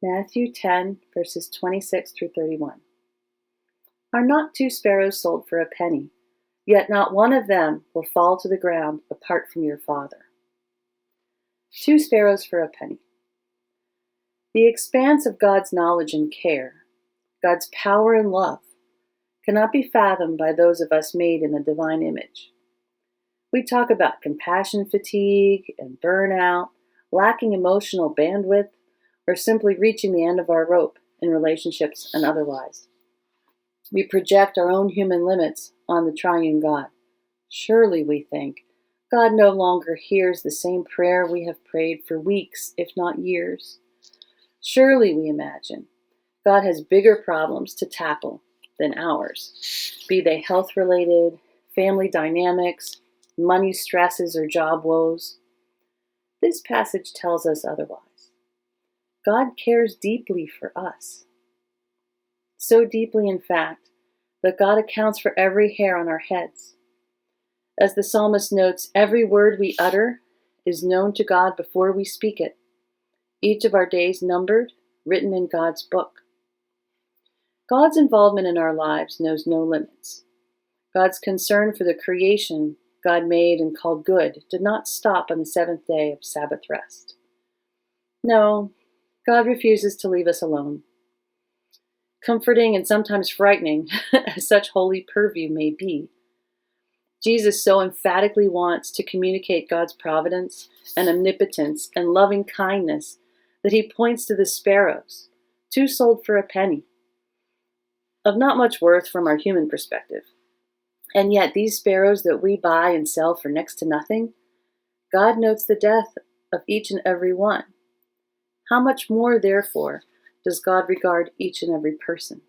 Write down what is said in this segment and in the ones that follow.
Matthew 10, verses 26 through 31. Are not 2 sparrows sold for a penny? Yet not one of them will fall to the ground apart from your Father. 2 sparrows for a penny. The expanse of God's knowledge and care, God's power and love, cannot be fathomed by those of us made in the divine image. We talk about compassion fatigue and burnout, lacking emotional bandwidth, or simply reaching the end of our rope in relationships and otherwise. We project our own human limits on the triune God. Surely, we think, God no longer hears the same prayer we have prayed for weeks, if not years. Surely, we imagine, God has bigger problems to tackle than ours, be they health-related, family dynamics, money stresses, or job woes. This passage tells us otherwise. God cares deeply for us. So deeply, in fact, that God accounts for every hair on our heads. As the psalmist notes, every word we utter is known to God before we speak it. Each of our days numbered, written in God's book. God's involvement in our lives knows no limits. God's concern for the creation God made and called good did not stop on the 7th day of Sabbath rest. No, God refuses to leave us alone. Comforting and sometimes frightening as such holy purview may be, Jesus so emphatically wants to communicate God's providence and omnipotence and loving kindness that he points to the sparrows, 2 sold for a penny, of not much worth from our human perspective. And yet these sparrows that we buy and sell for next to nothing, God notes the death of each and every one. How much more, therefore, does God regard each and every person?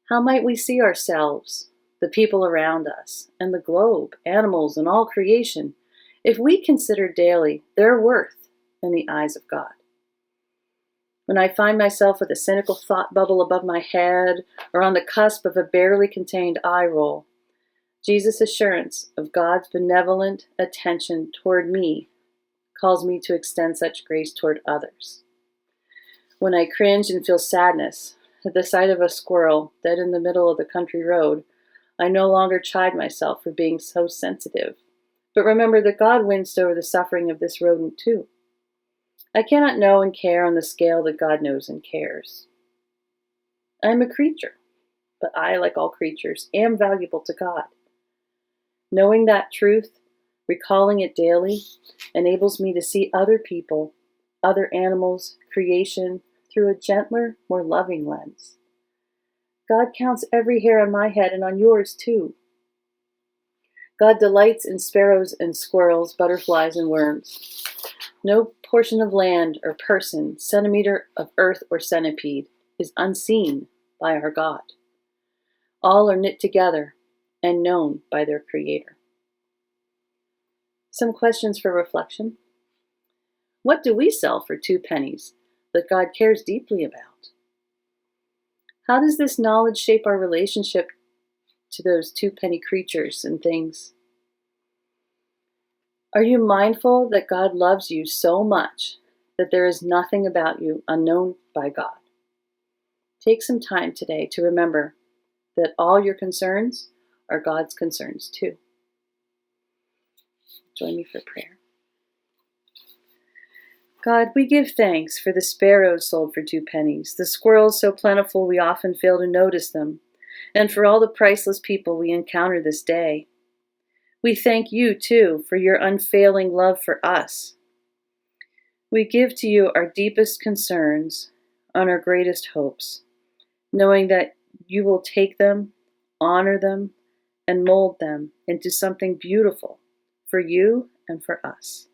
How might we see ourselves, the people around us, and the globe, animals, and all creation, if we consider daily their worth in the eyes of God? When I find myself with a cynical thought bubble above my head, or on the cusp of a barely contained eye roll, Jesus' assurance of God's benevolent attention toward me calls me to extend such grace toward others. When I cringe and feel sadness at the sight of a squirrel dead in the middle of the country road, I no longer chide myself for being so sensitive, but remember that God winced over the suffering of this rodent too. I cannot know and care on the scale that God knows and cares. I am a creature, but I, like all creatures, am valuable to God. Knowing that truth, recalling it daily, enables me to see other people, other animals, creation, through a gentler, more loving lens. God counts every hair on my head and on yours too. God delights in sparrows and squirrels, butterflies and worms. No portion of land or person, centimeter of earth or centipede, is unseen by our God. All are knit together and known by their Creator. Some questions for reflection. What do we sell for 2 pennies that God cares deeply about? How does this knowledge shape our relationship to those 2 penny creatures and things? Are you mindful that God loves you so much that there is nothing about you unknown by God? Take some time today to remember that all your concerns are God's concerns too. Join me for prayer. God, we give thanks for the sparrows sold for 2 pennies, the squirrels so plentiful we often fail to notice them, and for all the priceless people we encounter this day. We thank you, too, for your unfailing love for us. We give to you our deepest concerns and our greatest hopes, knowing that you will take them, honor them, and mold them into something beautiful for you and for us.